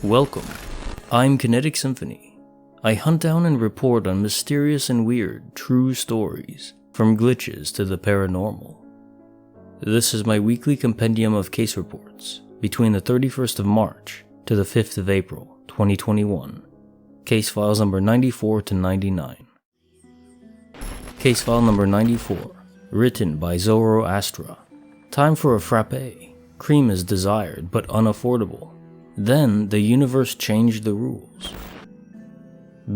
Welcome. I'm Kinetic Symphony. I hunt down and report on mysterious and weird, true stories, from glitches to the paranormal. This is my weekly compendium of case reports between the 31st of March to the 5th of April, 2021. Case files number 94 to 99. Case file number 94, written by Zoroastra. Time for a frappe. Cream is desired but unaffordable. Then the universe changed the rules.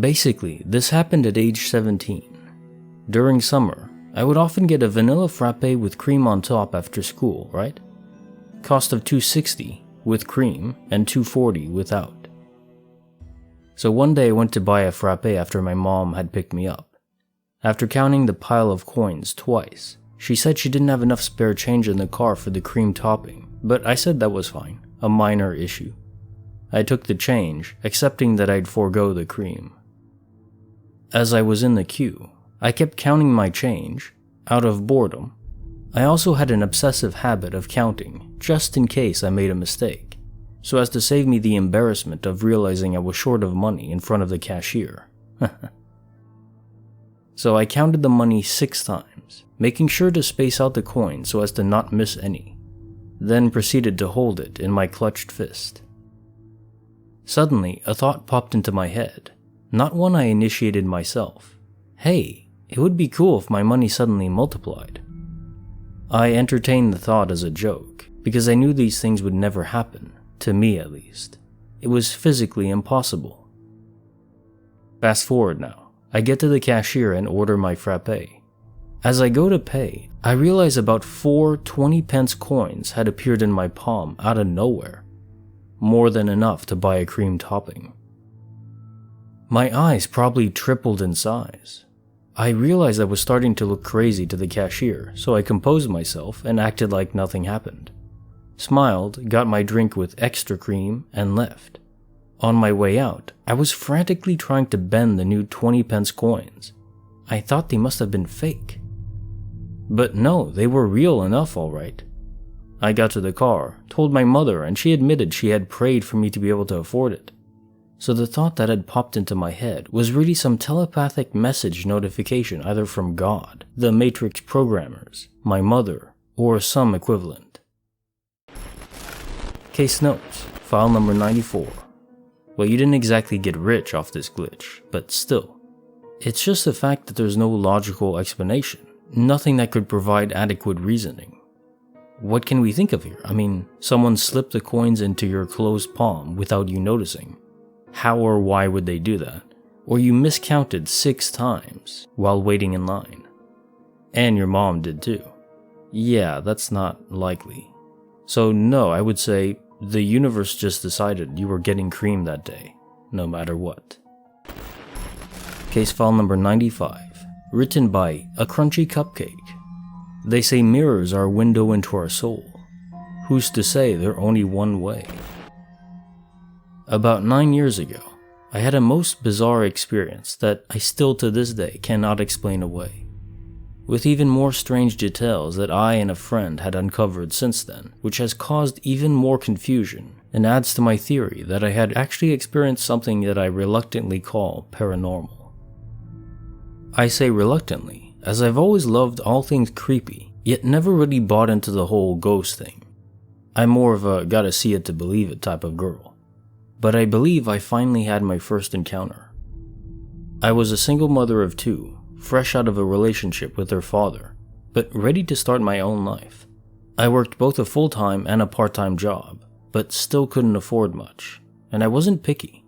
Basically, this happened at age 17. During summer, I would often get a vanilla frappe with cream on top after school, right? Cost of $2.60 with cream and $2.40 without. So one day I went to buy a frappe after my mom had picked me up. After counting the pile of coins twice, she said she didn't have enough spare change in the car for the cream topping, but I said that was fine, a minor issue. I took the change, accepting that I'd forego the cream. As I was in the queue, I kept counting my change, out of boredom. I also had an obsessive habit of counting, just in case I made a mistake, so as to save me the embarrassment of realizing I was short of money in front of the cashier. So I counted the money 6 times, making sure to space out the coins so as to not miss any, then proceeded to hold it in my clutched fist. Suddenly, a thought popped into my head, not one I initiated myself. Hey, it would be cool if my money suddenly multiplied. I entertained the thought as a joke, because I knew these things would never happen, to me at least. It was physically impossible. Fast forward now, I get to the cashier and order my frappe. As I go to pay, I realize about 4 20-pence coins had appeared in my palm out of nowhere. More than enough to buy a cream topping. My eyes probably tripled in size. I realized I was starting to look crazy to the cashier, so I composed myself and acted like nothing happened. Smiled, got my drink with extra cream, and left. On my way out, I was frantically trying to bend the new 20-pence coins. I thought they must have been fake. But no, they were real enough, all right. I got to the car, told my mother, and she admitted she had prayed for me to be able to afford it. So the thought that had popped into my head was really some telepathic message notification either from God, the Matrix programmers, my mother, or some equivalent. Case notes, file number 94. Well, you didn't exactly get rich off this glitch, but still. It's just the fact that there's no logical explanation, nothing that could provide adequate reasoning. What can we think of here? I mean, someone slipped the coins into your closed palm without you noticing. How or why would they do that? Or you miscounted 6 times while waiting in line. And your mom did too. Yeah, that's not likely. So no, I would say the universe just decided you were getting cream that day, no matter what. Case file number 95, written by A Crunchy Cupcake. They say mirrors are a window into our soul. Who's to say they're only one way? About 9 years ago, I had a most bizarre experience that I still to this day cannot explain away, with even more strange details that I and a friend had uncovered since then, which has caused even more confusion and adds to my theory that I had actually experienced something that I reluctantly call paranormal. I say reluctantly, as I've always loved all things creepy, yet never really bought into the whole ghost thing. I'm more of a gotta see it to believe it type of girl. But I believe I finally had my first encounter. I was a single mother of 2, fresh out of a relationship with her father, but ready to start my own life. I worked both a full-time and a part-time job, but still couldn't afford much, and I wasn't picky.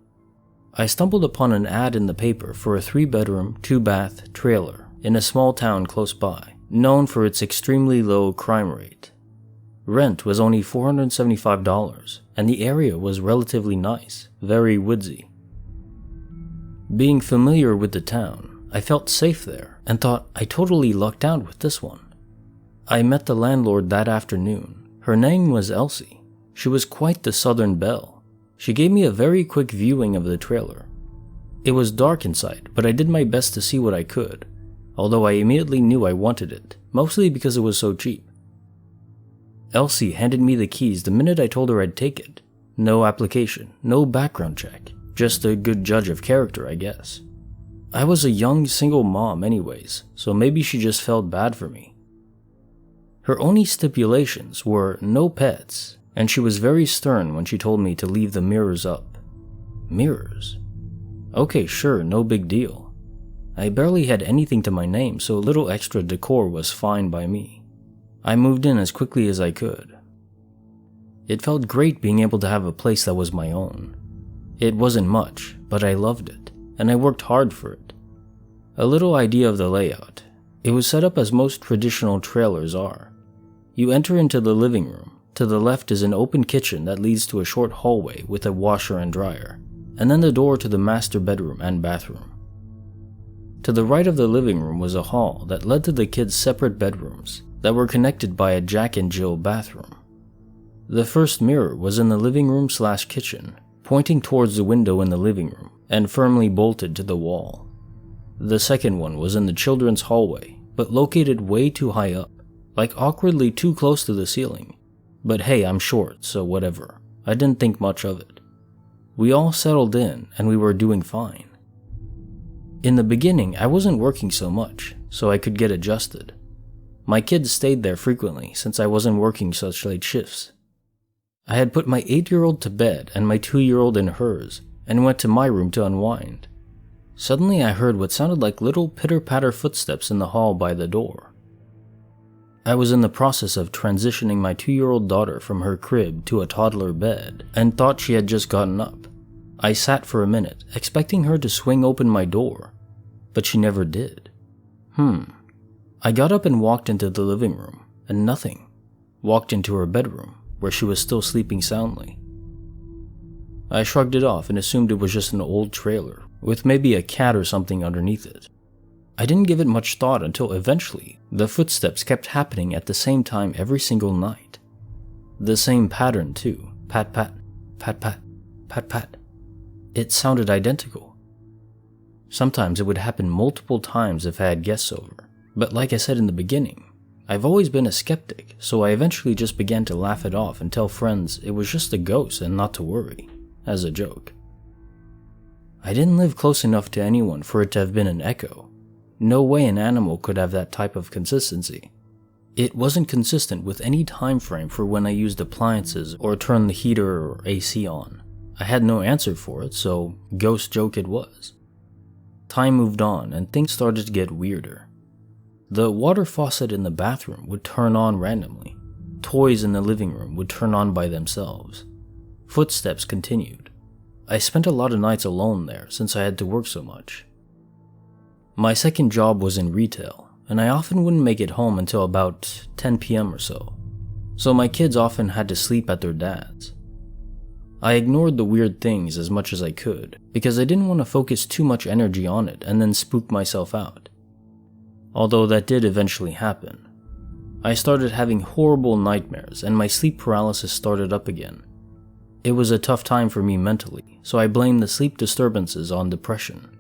I stumbled upon an ad in the paper for a 3-bedroom, 2-bath trailer in a small town close by, known for its extremely low crime rate. Rent was only $475, and the area was relatively nice, very woodsy. Being familiar with the town, I felt safe there and thought I totally lucked out with this one. I met the landlord that afternoon. Her name was Elsie. She was quite the southern belle. She gave me a very quick viewing of the trailer. It was dark inside, but I did my best to see what I could, although I immediately knew I wanted it, mostly because it was so cheap. Elsie handed me the keys the minute I told her I'd take it, No application, no background check, just a good judge of character, I guess. I was a young single mom anyways, so maybe she just felt bad for me. Her only stipulations were no pets, and she was very stern when she told me to leave the mirrors up. Mirrors? Okay, sure, no big deal. I barely had anything to my name, so a little extra decor was fine by me. I moved in as quickly as I could. It felt great being able to have a place that was my own. It wasn't much, but I loved it, and I worked hard for it. A little idea of the layout. It was set up as most traditional trailers are. You enter into the living room. To the left is an open kitchen that leads to a short hallway with a washer and dryer, and then the door to the master bedroom and bathroom. To the right of the living room was a hall that led to the kids' separate bedrooms that were connected by a Jack and Jill bathroom. The first mirror was in the living room/kitchen, pointing towards the window in the living room and firmly bolted to the wall. The second one was in the children's hallway, but located way too high up, like awkwardly too close to the ceiling. But hey, I'm short, so whatever. I didn't think much of it. We all settled in and we were doing fine. In the beginning, I wasn't working so much, so I could get adjusted. My kids stayed there frequently since I wasn't working such late shifts. I had put my 8-year-old to bed and my 2-year-old in hers and went to my room to unwind. Suddenly I heard what sounded like little pitter-patter footsteps in the hall by the door. I was in the process of transitioning my 2-year-old daughter from her crib to a toddler bed and thought she had just gotten up. I sat for a minute, expecting her to swing open my door, but she never did. I got up and walked into the living room, and nothing. Walked into her bedroom, where she was still sleeping soundly. I shrugged it off and assumed it was just an old trailer, with maybe a cat or something underneath it. I didn't give it much thought until eventually, the footsteps kept happening at the same time every single night. The same pattern too, pat pat, pat pat, pat pat. It sounded identical. Sometimes it would happen multiple times if I had guests over, but like I said in the beginning, I've always been a skeptic, so I eventually just began to laugh it off and tell friends it was just a ghost and not to worry, as a joke. I didn't live close enough to anyone for it to have been an echo. No way an animal could have that type of consistency. It wasn't consistent with any time frame for when I used appliances or turned the heater or AC on. I had no answer for it, so ghost joke it was. Time moved on and things started to get weirder. The water faucet in the bathroom would turn on randomly. Toys in the living room would turn on by themselves. Footsteps continued. I spent a lot of nights alone there since I had to work so much. My second job was in retail, and I often wouldn't make it home until about 10 p.m. or so my kids often had to sleep at their dad's. I ignored the weird things as much as I could, because I didn't want to focus too much energy on it and then spook myself out. Although that did eventually happen. I started having horrible nightmares and my sleep paralysis started up again. It was a tough time for me mentally, so I blamed the sleep disturbances on depression.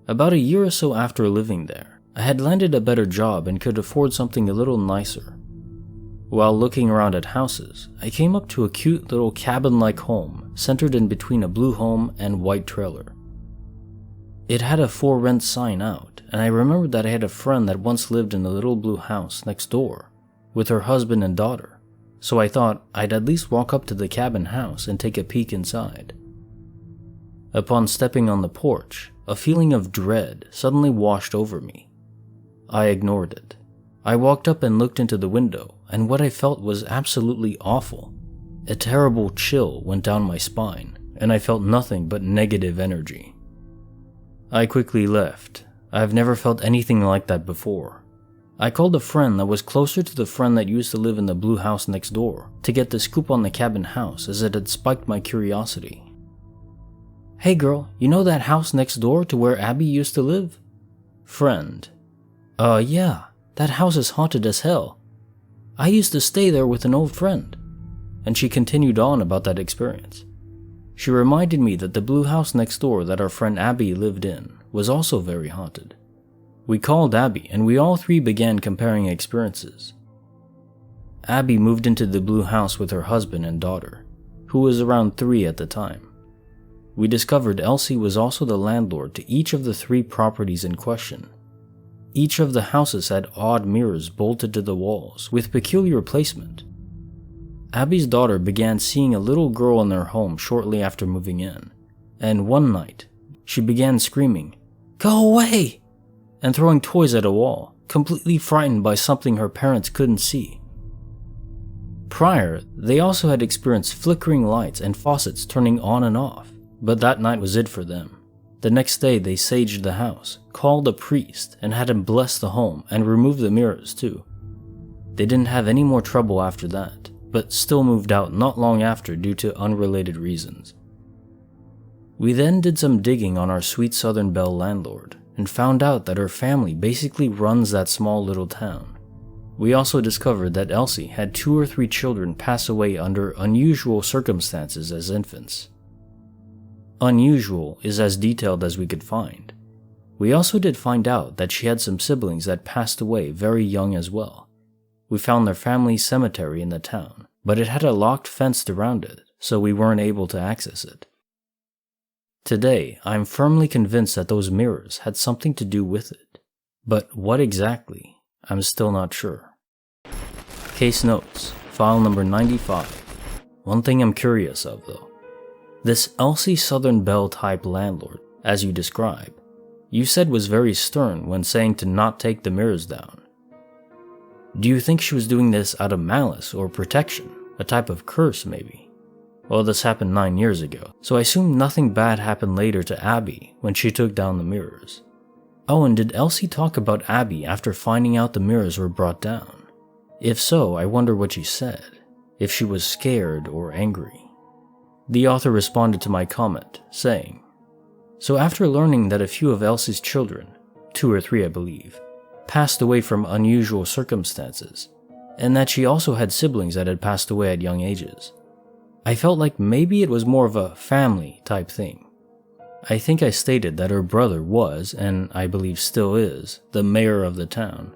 About a year or so after living there, I had landed a better job and could afford something a little nicer. While looking around at houses, I came up to a cute little cabin-like home centered in between a blue home and white trailer. It had a for rent sign out, and I remembered that I had a friend that once lived in the little blue house next door with her husband and daughter, so I thought I'd at least walk up to the cabin house and take a peek inside. Upon stepping on the porch, a feeling of dread suddenly washed over me. I ignored it. I walked up and looked into the window, and what I felt was absolutely awful. A terrible chill went down my spine, and I felt nothing but negative energy. I quickly left. I've never felt anything like that before. I called a friend that was closer to the friend that used to live in the blue house next door to get the scoop on the cabin house, as it had spiked my curiosity. "Hey girl, you know that house next door to where Abby used to live?" Friend: Yeah, that house is haunted as hell. I used to stay there with an old friend." And she continued on about that experience. She reminded me that the blue house next door that our friend Abby lived in was also very haunted. We called Abby and we all three began comparing experiences. Abby moved into the blue house with her husband and daughter. who was around 3 at the time. We discovered Elsie was also the landlord to each of the 3 properties in question. Each of the houses had odd mirrors bolted to the walls with peculiar placement. Abby's daughter began seeing a little girl in their home shortly after moving in, and one night, she began screaming, "Go away!" and throwing toys at a wall, completely frightened by something her parents couldn't see. Prior, they also had experienced flickering lights and faucets turning on and off, but that night was it for them. The next day, they saged the house, called a priest, and had him bless the home and remove the mirrors too. They didn't have any more trouble after that, but still moved out not long after due to unrelated reasons. We then did some digging on our sweet Southern Belle landlord and found out that her family basically runs that small little town. We also discovered that Elsie had 2 or 3 children pass away under unusual circumstances as infants. Unusual is as detailed as we could find. We also did find out that she had some siblings that passed away very young as well. We found their family cemetery in the town, but it had a locked fence around it, so we weren't able to access it. Today, I'm firmly convinced that those mirrors had something to do with it, but what exactly, I'm still not sure. Case notes, file number 95. One thing I'm curious of though. This Elsie Southern Belle type landlord, as you describe, you said was very stern when saying to not take the mirrors down. Do you think she was doing this out of malice or protection, a type of curse maybe? Well, this happened 9 years ago, so I assume nothing bad happened later to Abby when she took down the mirrors. Oh, and did Elsie talk about Abby after finding out the mirrors were brought down? If so, I wonder what she said, if she was scared or angry. The author responded to my comment, saying, "So after learning that a few of Elsie's children, 2 or 3 I believe, passed away from unusual circumstances, and that she also had siblings that had passed away at young ages, I felt like maybe it was more of a family type thing. I think I stated that her brother was, and I believe still is, the mayor of the town.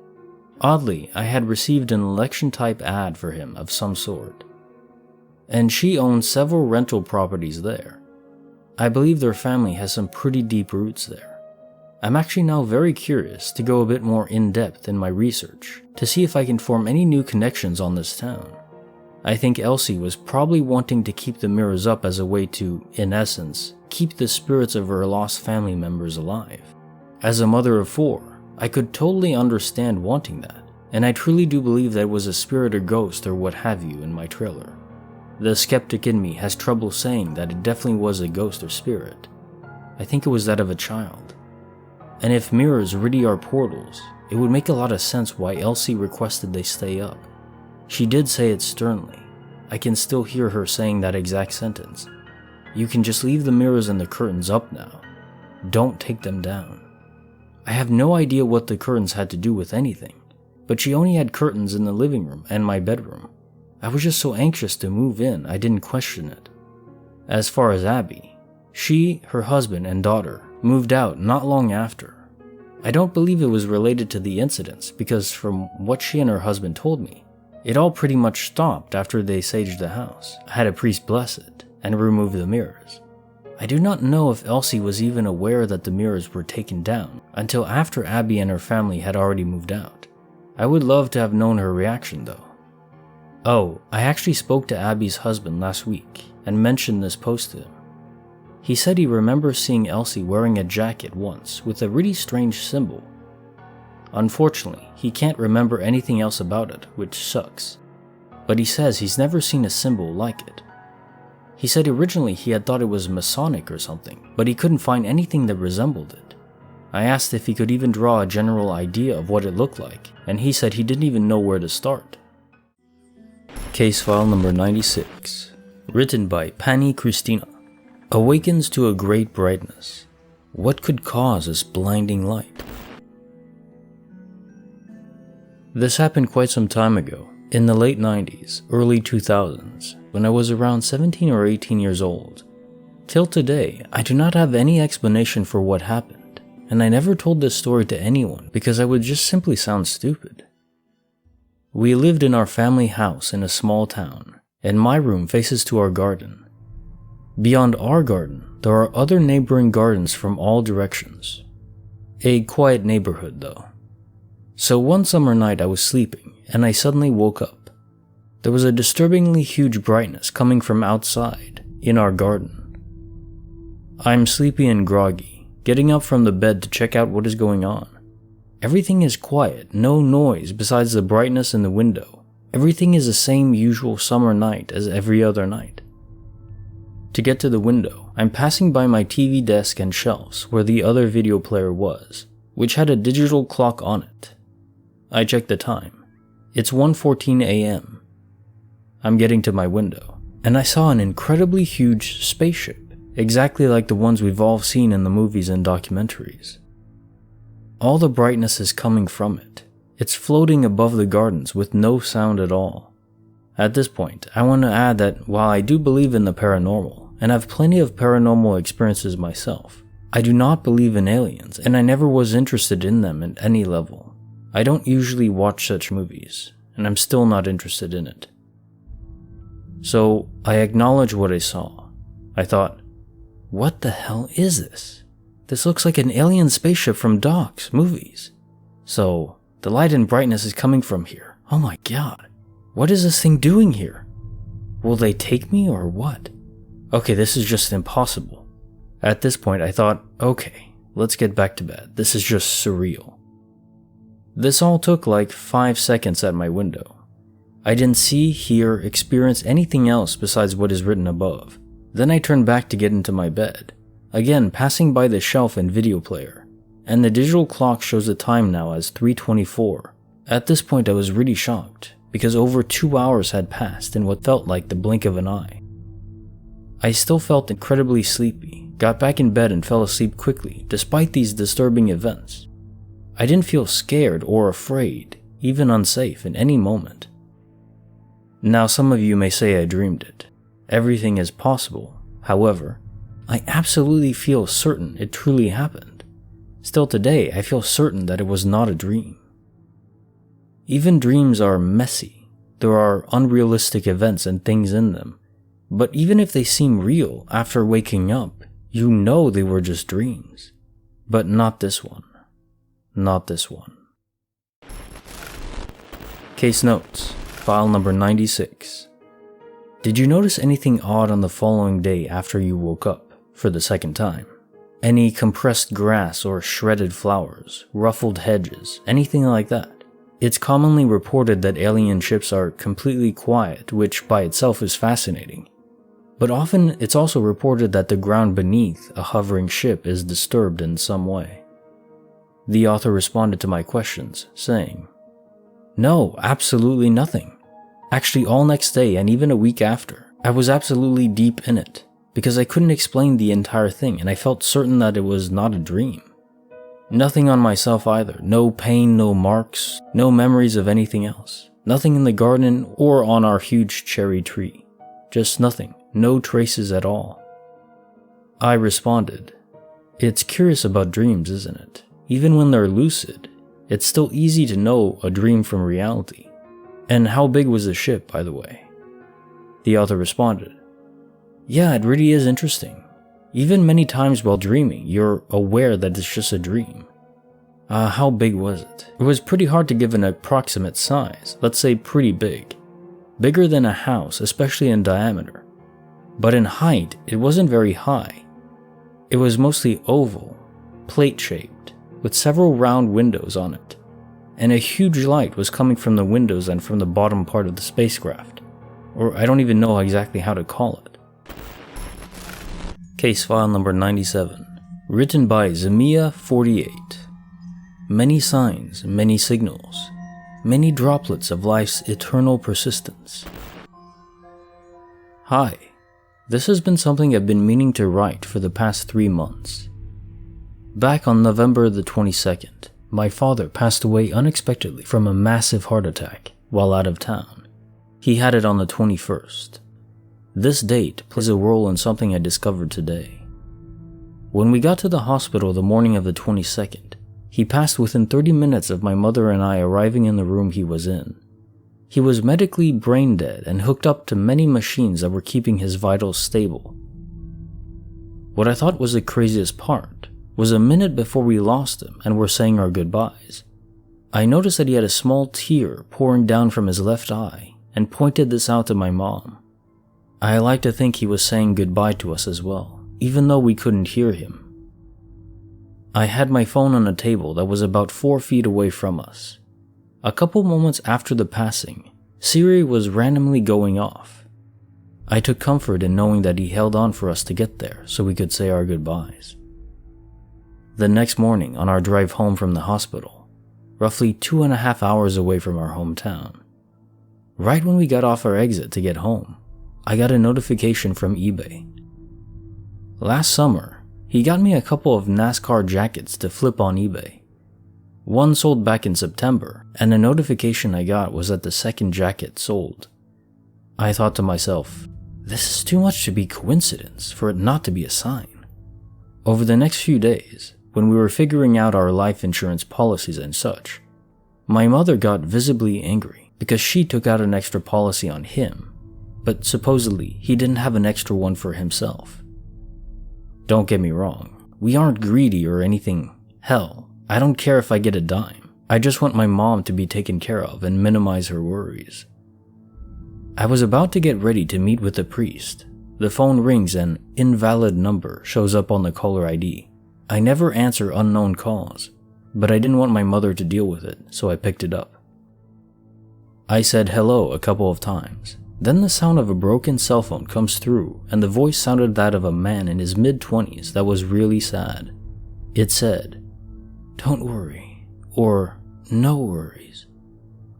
Oddly, I had received an election type ad for him of some sort. And she owns several rental properties there. I believe their family has some pretty deep roots there. I'm actually now very curious to go a bit more in-depth in my research to see if I can form any new connections on this town. I think Elsie was probably wanting to keep the mirrors up as a way to, in essence, keep the spirits of her lost family members alive. As a mother of 4, I could totally understand wanting that, and I truly do believe that it was a spirit or ghost or what have you in my trailer. The skeptic in me has trouble saying that it definitely was a ghost or spirit. I think it was that of a child. And if mirrors really are portals, it would make a lot of sense why Elsie requested they stay up. She did say it sternly. I can still hear her saying that exact sentence. You can just leave the mirrors and the curtains up now. Don't take them down. I have no idea what the curtains had to do with anything, but she only had curtains in the living room and my bedroom. I was just so anxious to move in, I didn't question it. As far as Abby, she, her husband, and daughter moved out not long after. I don't believe it was related to the incidents because from what she and her husband told me, it all pretty much stopped after they saged the house, had a priest bless it, and remove the mirrors. I do not know if Elsie was even aware that the mirrors were taken down until after Abby and her family had already moved out. I would love to have known her reaction though. Oh, I actually spoke to Abby's husband last week and mentioned this post to him. He said he remembers seeing Elsie wearing a jacket once with a really strange symbol. Unfortunately, he can't remember anything else about it, which sucks. But he says he's never seen a symbol like it. He said originally he had thought it was Masonic or something, but he couldn't find anything that resembled it. I asked if he could even draw a general idea of what it looked like, and he said he didn't even know where to start. Case file number 96, written by Pani Christina. Awakens to a great brightness. What could cause this blinding light? This happened quite some time ago, in the late 90s, early 2000s, when I was around 17 or 18 years old. Till today, I do not have any explanation for what happened, and I never told this story to anyone because I would just simply sound stupid. We lived in our family house in a small town, and my room faces to our garden. Beyond our garden, there are other neighboring gardens from all directions. A quiet neighborhood, though. So one summer night I was sleeping, and I suddenly woke up. There was a disturbingly huge brightness coming from outside, in our garden. I'm sleepy and groggy, getting up from the bed to check out what is going on. Everything is quiet, no noise besides the brightness in the window. Everything is the same usual summer night as every other night. To get to the window, I'm passing by my TV desk and shelves where the other video player was, which had a digital clock on it. I check the time. It's 1:14 a.m. I'm getting to my window, and I saw an incredibly huge spaceship, exactly like the ones we've all seen in the movies and documentaries. All the brightness is coming from it. It's floating above the gardens with no sound at all. At this point, I want to add that while I do believe in the paranormal, and have plenty of paranormal experiences myself, I do not believe in aliens, and I never was interested in them at any level. I don't usually watch such movies, and I'm still not interested in it. So, I acknowledge what I saw. I thought, what the hell is this? This looks like an alien spaceship from docs, movies. So, the light and brightness is coming from here. Oh my god. What is this thing doing here? Will they take me or what? Okay, this is just impossible. At this point, I thought, okay, let's get back to bed. This is just surreal. This all took like 5 seconds at my window. I didn't see, hear, experience anything else besides what is written above. Then I turned back to get into my bed, again passing by the shelf and video player, and the digital clock shows the time now as 3:24. At this point I was really shocked, because over 2 hours had passed in what felt like the blink of an eye. I still felt incredibly sleepy, got back in bed and fell asleep quickly despite these disturbing events. I didn't feel scared or afraid, even unsafe in any moment. Now some of you may say I dreamed it. Everything is possible. However, I absolutely feel certain it truly happened. Still today, I feel certain that it was not a dream. Even dreams are messy. There are unrealistic events and things in them. But even if they seem real after waking up, you know they were just dreams. But not this one. Not this one. Case notes. File number 96. Did you notice anything odd on the following day after you woke up for the second time? Any compressed grass or shredded flowers, ruffled hedges, anything like that? It's commonly reported that alien ships are completely quiet, which by itself is fascinating. But often it's also reported that the ground beneath a hovering ship is disturbed in some way. The author responded to my questions, saying, "No, absolutely nothing. Actually, all next day and even a week after, I was absolutely deep in it, because I couldn't explain the entire thing and I felt certain that it was not a dream. Nothing on myself either, no pain, no marks, no memories of anything else. Nothing in the garden or on our huge cherry tree. Just nothing, no traces at all." I responded, "It's curious about dreams, isn't it? Even when they're lucid, it's still easy to know a dream from reality. And how big was the ship, by the way?" The author responded, "Yeah, it really is interesting. Even many times while dreaming, you're aware that it's just a dream." How big was it? It was pretty hard to give an approximate size, let's say pretty big. Bigger than a house, especially in diameter. But in height, it wasn't very high. It was mostly oval, plate-shaped, with several round windows on it. And a huge light was coming from the windows and from the bottom part of the spacecraft. Or I don't even know exactly how to call it. Case file number 97. Written by Zamia48. Many signs, many signals. Many droplets of life's eternal persistence. Hi. This has been something I've been meaning to write for the past 3 months. Back on November the 22nd, my father passed away unexpectedly from a massive heart attack while out of town. He had it on the 21st. This date plays a role in something I discovered today. When we got to the hospital the morning of the 22nd, he passed within 30 minutes of my mother and I arriving in the room he was in. He was medically brain dead and hooked up to many machines that were keeping his vitals stable. What I thought was the craziest part was a minute before we lost him and were saying our goodbyes, I noticed that he had a small tear pouring down from his left eye and pointed this out to my mom. I like to think he was saying goodbye to us as well, even though we couldn't hear him. I had my phone on a table that was about 4 feet away from us. A couple moments after the passing, Siri was randomly going off. I took comfort in knowing that he held on for us to get there so we could say our goodbyes. The next morning on our drive home from the hospital, roughly 2.5 hours away from our hometown, right when we got off our exit to get home, I got a notification from eBay. Last summer, he got me a couple of NASCAR jackets to flip on eBay. One sold back in September, and the notification I got was that the second jacket sold. I thought to myself, this is too much to be coincidence for it not to be a sign. Over the next few days, when we were figuring out our life insurance policies and such, my mother got visibly angry because she took out an extra policy on him, but supposedly he didn't have an extra one for himself. Don't get me wrong, we aren't greedy or anything. Hell, I don't care if I get a dime. I just want my mom to be taken care of and minimize her worries. I was about to get ready to meet with the priest. The phone rings and an invalid number shows up on the caller ID. I never answer unknown calls, but I didn't want my mother to deal with it, so I picked it up. I said hello a couple of times. Then the sound of a broken cell phone comes through, and the voice sounded that of a man in his mid-20s that was really sad. It said, "Don't worry," or "No worries.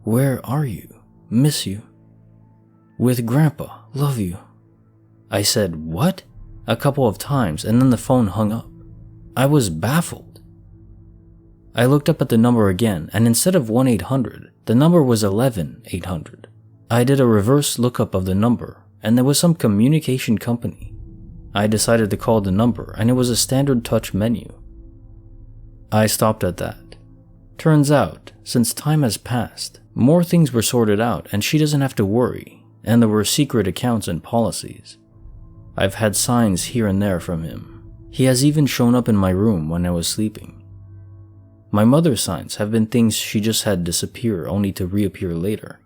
Where are you? Miss you. With Grandpa, love you." I said, "What?" a couple of times, and then the phone hung up. I was baffled. I looked up at the number again, and instead of 1-800, the number was 11-800. I did a reverse lookup of the number, and there was some communication company. I decided to call the number, and it was a standard touch menu. I stopped at that. Turns out, since time has passed, more things were sorted out, and she doesn't have to worry, and there were secret accounts and policies. I've had signs here and there from him. He has even shown up in my room when I was sleeping. My mother's signs have been things she just had disappear only to reappear later.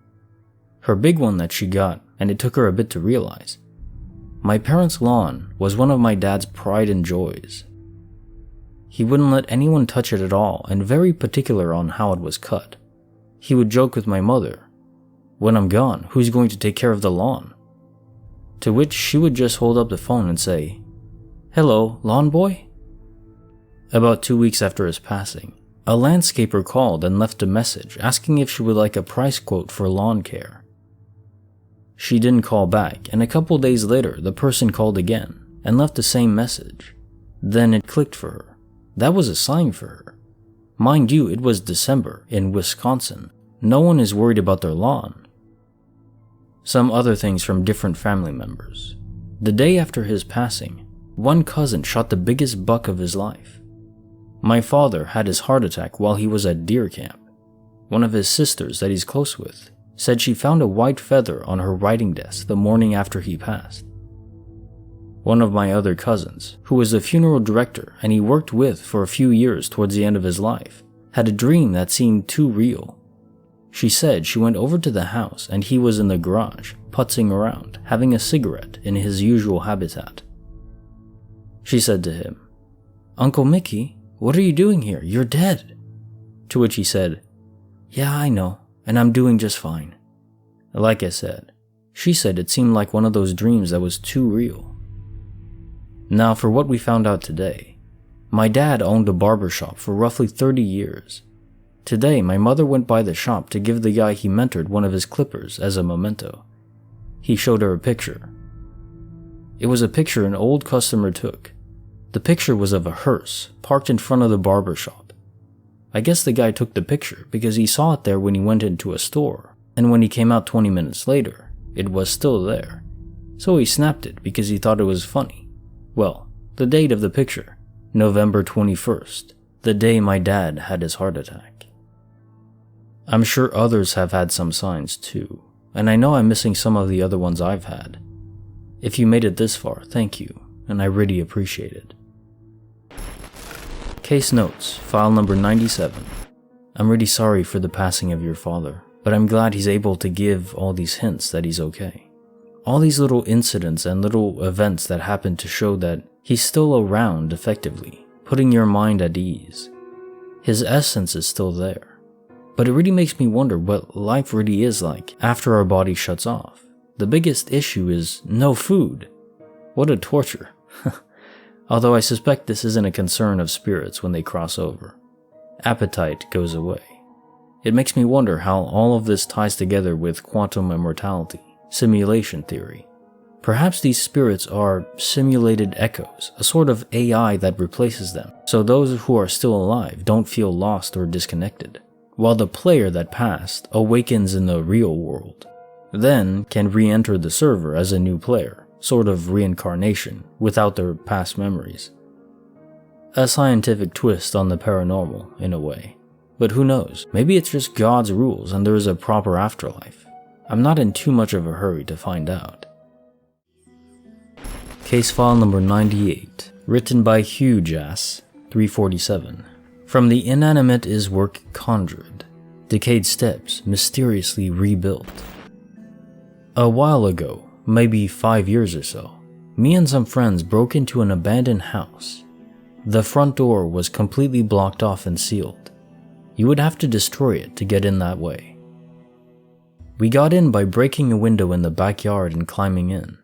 Her big one that she got, and it took her a bit to realize. My parents' lawn was one of my dad's pride and joys. He wouldn't let anyone touch it at all, and very particular on how it was cut. He would joke with my mother, "When I'm gone, who's going to take care of the lawn?" To which she would just hold up the phone and say, "Hello, lawn boy?" About 2 weeks after his passing, a landscaper called and left a message asking if she would like a price quote for lawn care. She didn't call back, and a couple days later the person called again and left the same message. Then it clicked for her. That was a sign for her. Mind you, it was December in Wisconsin. No one is worried about their lawn. Some other things from different family members. The day after his passing, one cousin shot the biggest buck of his life. My father had his heart attack while he was at deer camp. One of his sisters that he's close with said she found a white feather on her writing desk the morning after he passed. One of my other cousins, who was the funeral director and he worked with for a few years towards the end of his life, had a dream that seemed too real. She said she went over to the house and he was in the garage, putzing around, having a cigarette in his usual habitat. She said to him, "Uncle Mickey, what are you doing here? You're dead." To which he said, "Yeah, I know, and I'm doing just fine." Like I said, she said it seemed like one of those dreams that was too real. Now for what we found out today. My dad owned a barber shop for roughly 30 years. Today, my mother went by the shop to give the guy he mentored one of his clippers as a memento. He showed her a picture. It was a picture an old customer took. The picture was of a hearse parked in front of the barber shop. I guess the guy took the picture because he saw it there when he went into a store, and when he came out 20 minutes later, it was still there. So he snapped it because he thought it was funny. Well, the date of the picture, November 21st, the day my dad had his heart attack. I'm sure others have had some signs too, and I know I'm missing some of the other ones I've had. If you made it this far, thank you, and I really appreciate it. Case notes, file number 97. I'm really sorry for the passing of your father, but I'm glad he's able to give all these hints that he's okay. All these little incidents and little events that happen to show that he's still around effectively, putting your mind at ease. His essence is still there. But it really makes me wonder what life really is like after our body shuts off. The biggest issue is no food. What a torture. Although I suspect this isn't a concern of spirits when they cross over. Appetite goes away. It makes me wonder how all of this ties together with quantum immortality, simulation theory. Perhaps these spirits are simulated echoes, a sort of AI that replaces them, so those who are still alive don't feel lost or disconnected, while the player that passed awakens in the real world, then can re-enter the server as a new player, sort of reincarnation, without their past memories. A scientific twist on the paranormal, in a way. But who knows, maybe it's just God's rules and there is a proper afterlife. I'm not in too much of a hurry to find out. Case file number 98, written by Huge Ass, 347. From the inanimate is work conjured, decayed steps mysteriously rebuilt. A while ago, maybe 5 years or so, me and some friends broke into an abandoned house. The front door was completely blocked off and sealed. You would have to destroy it to get in that way. We got in by breaking a window in the backyard and climbing in.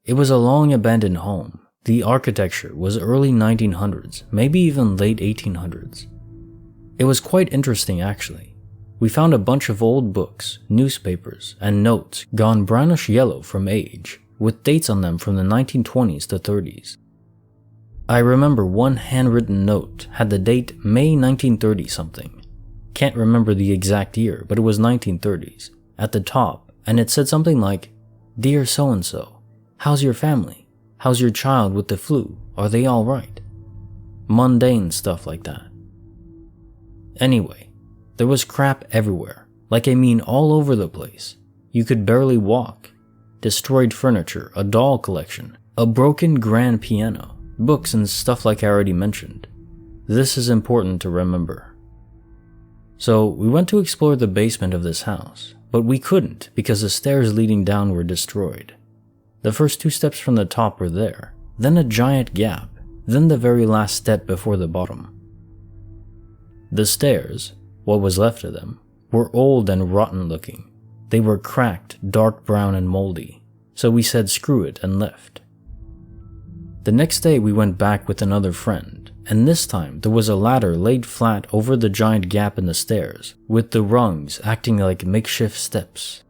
It was a long abandoned home. The architecture was early 1900s, maybe even late 1800s. It was quite interesting actually. We found a bunch of old books, newspapers, and notes gone brownish yellow from age, with dates on them from the 1920s to 30s. I remember one handwritten note had the date May 1930 something. Can't remember the exact year, but it was 1930s, at the top, and it said something like, "Dear so-and-so, how's your family? How's your child with the flu? Are they all right?" Mundane stuff like that. Anyway, there was crap everywhere, like I mean all over the place. You could barely walk. Destroyed furniture, a doll collection, a broken grand piano, books and stuff like I already mentioned. This is important to remember. So we went to explore the basement of this house, but we couldn't because the stairs leading down were destroyed. The first 2 steps from the top were there, then a giant gap, then the very last step before the bottom. The stairs, what was left of them, were old and rotten looking. They were cracked, dark brown and moldy, so we said screw it and left. The next day we went back with another friend, and this time there was a ladder laid flat over the giant gap in the stairs, with the rungs acting like makeshift steps.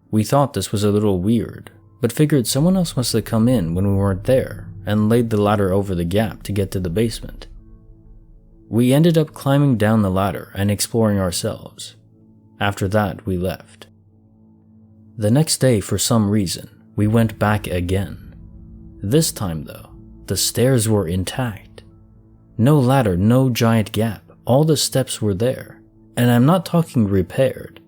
We thought this was a little weird, but figured someone else must have come in when we weren't there and laid the ladder over the gap to get to the basement. We ended up climbing down the ladder and exploring ourselves. After that, we left. The next day, for some reason, we went back again. This time though, the stairs were intact. No ladder, no giant gap, all the steps were there. And I'm not talking repaired.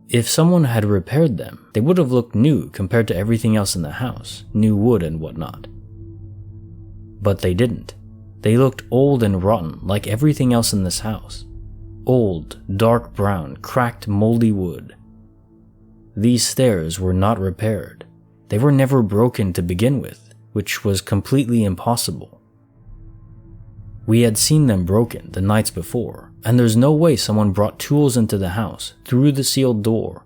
If someone had repaired them, they would have looked new compared to everything else in the house, new wood and whatnot. But they didn't. They looked old and rotten like everything else in this house. Old, dark brown, cracked, moldy wood. These stairs were not repaired. They were never broken to begin with, which was completely impossible. We had seen them broken the nights before, and there's no way someone brought tools into the house through the sealed door,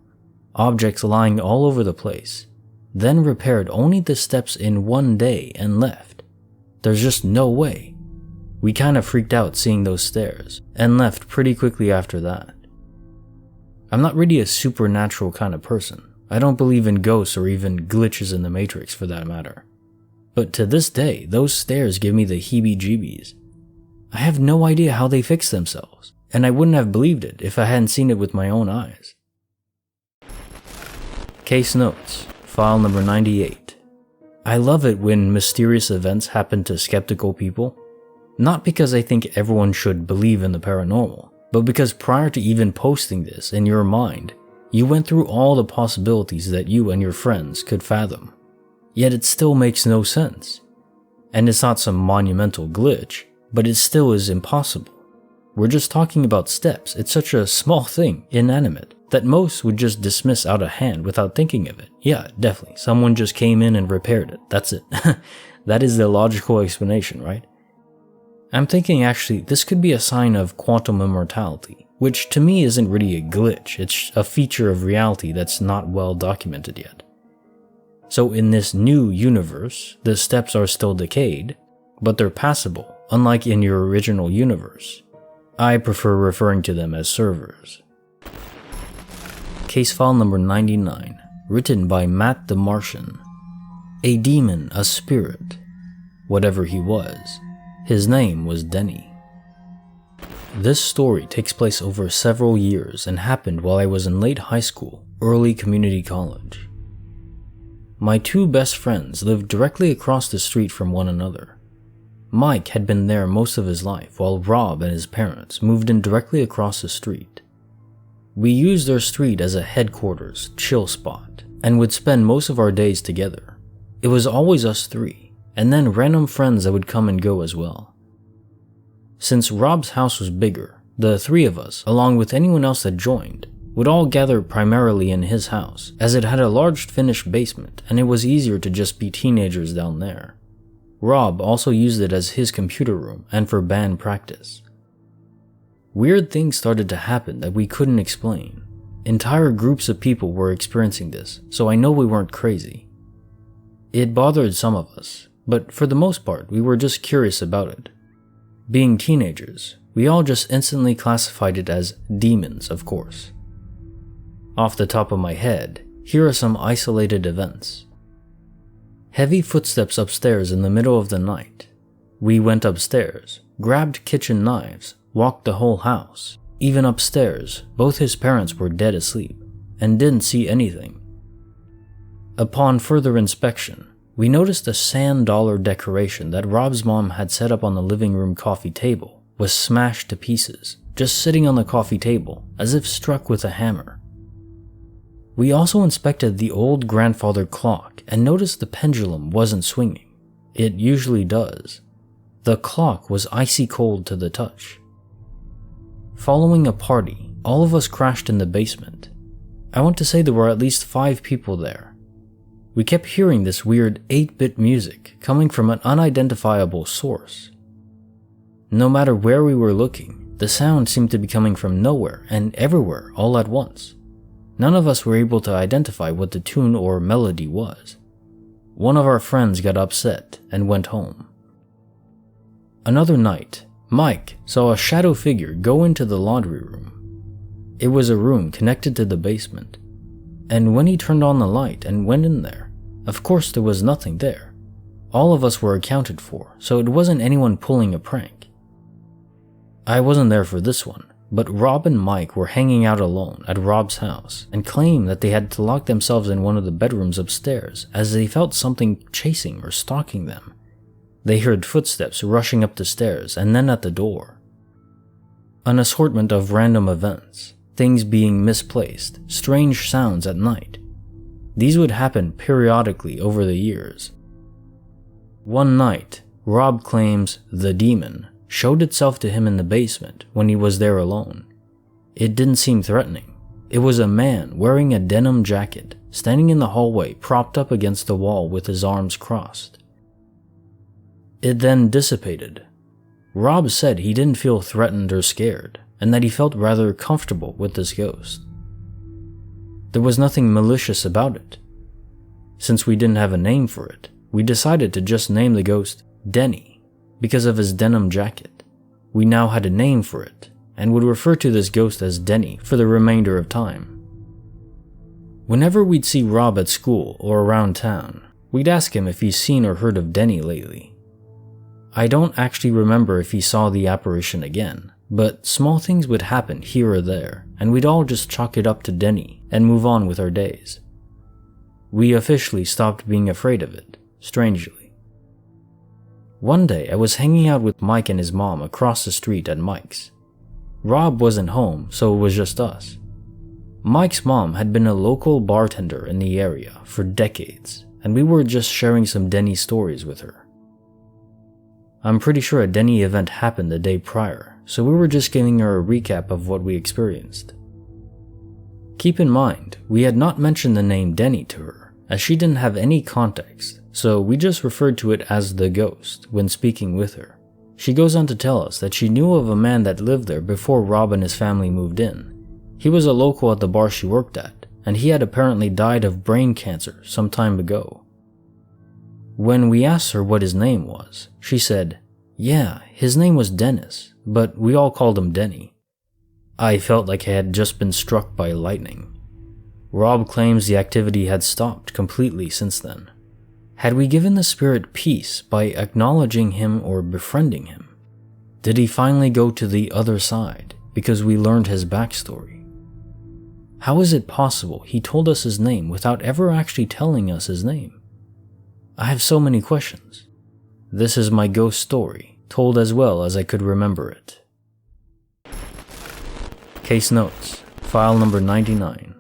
objects lying all over the place, then repaired only the steps in one day and left. There's just no way. We kind of freaked out seeing those stairs, and left pretty quickly after that. I'm not really a supernatural kind of person. I don't believe in ghosts or even glitches in the Matrix for that matter. But to this day, those stairs give me the heebie-jeebies. I have no idea how they fixed themselves, and I wouldn't have believed it if I hadn't seen it with my own eyes. Case notes, file number 98. I love it when mysterious events happen to skeptical people. Not because I think everyone should believe in the paranormal, but because prior to even posting this in your mind, you went through all the possibilities that you and your friends could fathom. yet it still makes no sense. And it's not some monumental glitch, but it still is impossible. We're just talking about steps. It's such a small thing, inanimate, that most would just dismiss out of hand without thinking of it. Yeah, definitely. Someone just came in and repaired it. That's it. That is the logical explanation, right? I'm thinking actually this could be a sign of quantum immortality, which to me isn't really a glitch. It's a feature of reality that's not well documented yet. So in this new universe, the steps are still decayed, but they're passable, unlike in your original universe. I prefer referring to them as servers. Case file number 99, written by Matt the Martian. A demon, a spirit. Whatever he was, his name was Denny. This story takes place over several years and happened while I was in late high school, early community college. My two best friends lived directly across the street from one another. Mike had been there most of his life, while Rob and his parents moved in directly across the street. We used their street as a headquarters, chill spot, and would spend most of our days together. It was always us three, and then random friends that would come and go as well. Since Rob's house was bigger, the three of us, along with anyone else that joined, would all gather primarily in his house, as it had a large finished basement and it was easier to just be teenagers down there. Rob also used it as his computer room and for band practice. Weird things started to happen that we couldn't explain. Entire groups of people were experiencing this, so I know we weren't crazy. It bothered some of us, but for the most part, we were just curious about it. Being teenagers, we all just instantly classified it as demons, of course. Off the top of my head, here are some isolated events. Heavy footsteps upstairs in the middle of the night. We went upstairs, grabbed kitchen knives, walked the whole house. Even upstairs, both his parents were dead asleep, and didn't see anything. Upon further inspection, we noticed a sand dollar decoration that Rob's mom had set up on the living room coffee table was smashed to pieces, just sitting on the coffee table, as if struck with a hammer. We also inspected the old grandfather clock and noticed the pendulum wasn't swinging. It usually does. The clock was icy cold to the touch. Following a party, all of us crashed in the basement. I want to say there were at least 5 people there. We kept hearing this weird 8-bit music coming from an unidentifiable source. No matter where we were looking, the sound seemed to be coming from nowhere and everywhere all at once. None of us were able to identify what the tune or melody was. One of our friends got upset and went home. Another night, Mike saw a shadow figure go into the laundry room. It was a room connected to the basement, and when he turned on the light and went in there, of course there was nothing there. All of us were accounted for, so it wasn't anyone pulling a prank. I wasn't there for this one, but Rob and Mike were hanging out alone at Rob's house and claimed that they had to lock themselves in one of the bedrooms upstairs as they felt something chasing or stalking them. They heard footsteps rushing up the stairs and then at the door. An assortment of random events, things being misplaced, strange sounds at night. These would happen periodically over the years. One night, Rob claims the demon showed itself to him in the basement when he was there alone. It didn't seem threatening. It was a man wearing a denim jacket, standing in the hallway propped up against the wall with his arms crossed. It then dissipated. Rob said he didn't feel threatened or scared, and that he felt rather comfortable with this ghost. There was nothing malicious about it. Since we didn't have a name for it, we decided to just name the ghost Denny. Because of his denim jacket, we now had a name for it, and would refer to this ghost as Denny for the remainder of time. Whenever we'd see Rob at school or around town, we'd ask him if he's seen or heard of Denny lately. I don't actually remember if he saw the apparition again, but small things would happen here or there, and we'd all just chalk it up to Denny and move on with our days. We officially stopped being afraid of it, strangely. One day, I was hanging out with Mike and his mom across the street at Mike's. Rob wasn't home, so it was just us. Mike's mom had been a local bartender in the area for decades, and we were just sharing some Denny stories with her. I'm pretty sure a Denny event happened the day prior, so we were just giving her a recap of what we experienced. Keep in mind, we had not mentioned the name Denny to her, as she didn't have any context, so we just referred to it as the ghost when speaking with her. She goes on to tell us that she knew of a man that lived there before Rob and his family moved in. He was a local at the bar she worked at, and he had apparently died of brain cancer some time ago. When we asked her what his name was, she said, "Yeah, his name was Dennis, but we all called him Denny." I felt like I had just been struck by lightning. Rob claims the activity had stopped completely since then. Had we given the spirit peace by acknowledging him or befriending him? Did he finally go to the other side because we learned his backstory? How is it possible he told us his name without ever actually telling us his name? I have so many questions. This is my ghost story, told as well as I could remember it. Case notes, file number 99.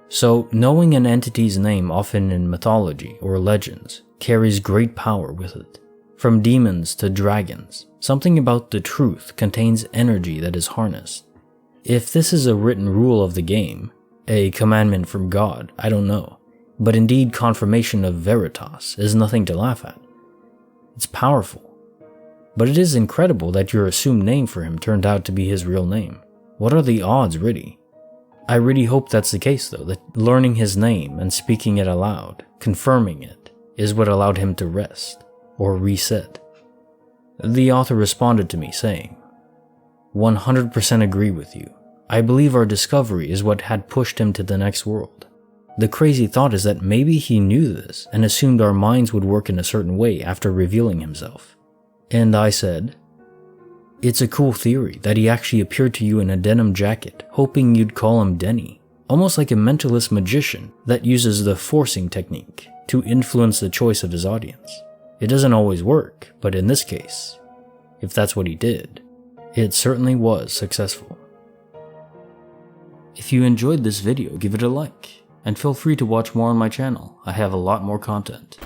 So, knowing an entity's name, often in mythology or legends, carries great power with it. From demons to dragons, something about the truth contains energy that is harnessed. If this is a written rule of the game, a commandment from God, I don't know. But indeed, confirmation of veritas is nothing to laugh at. It's powerful. But it is incredible that your assumed name for him turned out to be his real name. What are the odds, really? I really hope that's the case, though, that learning his name and speaking it aloud, confirming it, is what allowed him to rest, or reset. The author responded to me saying, 100% agree with you. I believe our discovery is what had pushed him to the next world. The crazy thought is that maybe he knew this and assumed our minds would work in a certain way after revealing himself. And I said, it's a cool theory that he actually appeared to you in a denim jacket, hoping you'd call him Denny, almost like a mentalist magician that uses the forcing technique to influence the choice of his audience. It doesn't always work, but in this case, if that's what he did, it certainly was successful. If you enjoyed this video, give it a like. And feel free to watch more on my channel. I have a lot more content.